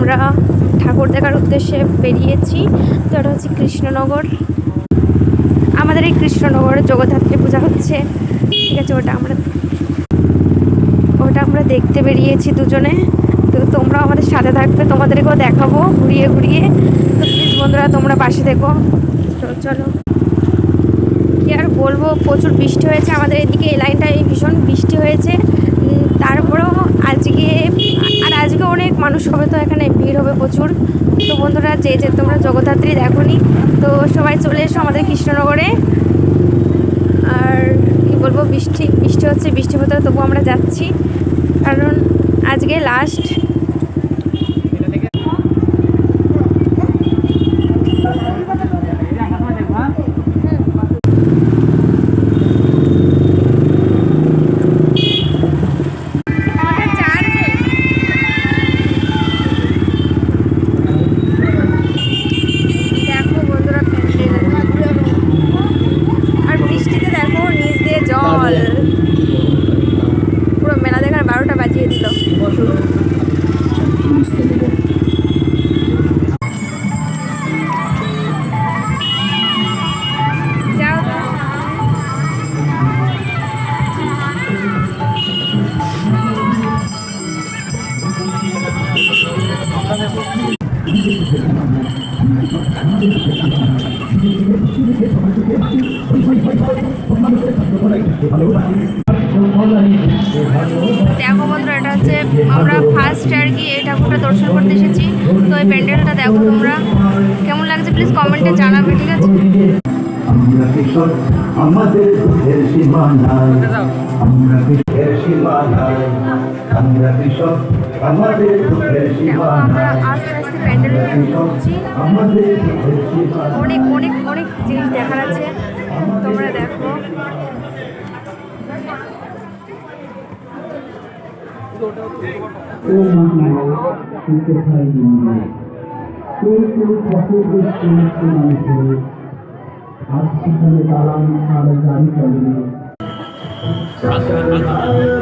আমরা ঠাকুর দেখার উদ্দেশ্যে বেরিয়েছি। তো এটা হচ্ছে কৃষ্ণনগর। আমাদের এই কৃষ্ণনগরে জগদ্ধাত্রী পূজা হচ্ছে, ঠিক আছে। ওটা আমরা দেখতে বেরিয়েছি দুজনে। তো তোমরাও আমাদের সাথে থাকবে, তোমাদেরকেও দেখাবো ঘুরিয়ে ঘুরিয়ে। তো প্লিজ বন্ধুরা তোমরা পাশে দেখো। তো চলো, কি আর বলবো, প্রচুর বৃষ্টি হয়েছে আমাদের এদিকে। এই লাইনটায় ভীষণ বৃষ্টি হয়েছে। তারপরেও আজকে অনেক মানুষ হবে, তো এখানে ভিড় হবে প্রচুর। তো বন্ধুরা যে তোমরা জগদ্ধাত্রী দেখোনি, তো সবাই চলে এসো আমাদের কৃষ্ণনগরে। আর কি বলবো, বৃষ্টি হচ্ছে, বৃষ্টির ভেতরে তবু আমরা যাচ্ছি, কারণ আজকে লাস্ট। পুরো মেলা দেখার 12টা বাজিয়ে দিল। দেখো বন্ধুরা, এটা হচ্ছে আমরা ফার্স্ট আর কি এই ঠাকুরটা দর্শন করতে এসেছি। তো এই প্যান্ডেলটা দেখো তোমরা, কেমন লাগছে প্লিজ কমেন্টে জানাবে, ঠিক আছে। আমরা আস্তে আস্তে প্যান্ডেলে ঢুকছি। অনেক অনেক অনেক জিনিস দেখার আছে, তোমরা দেখো।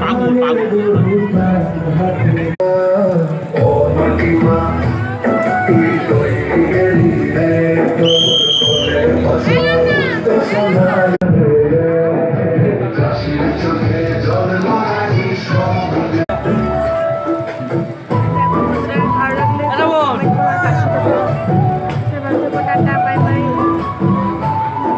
পাগল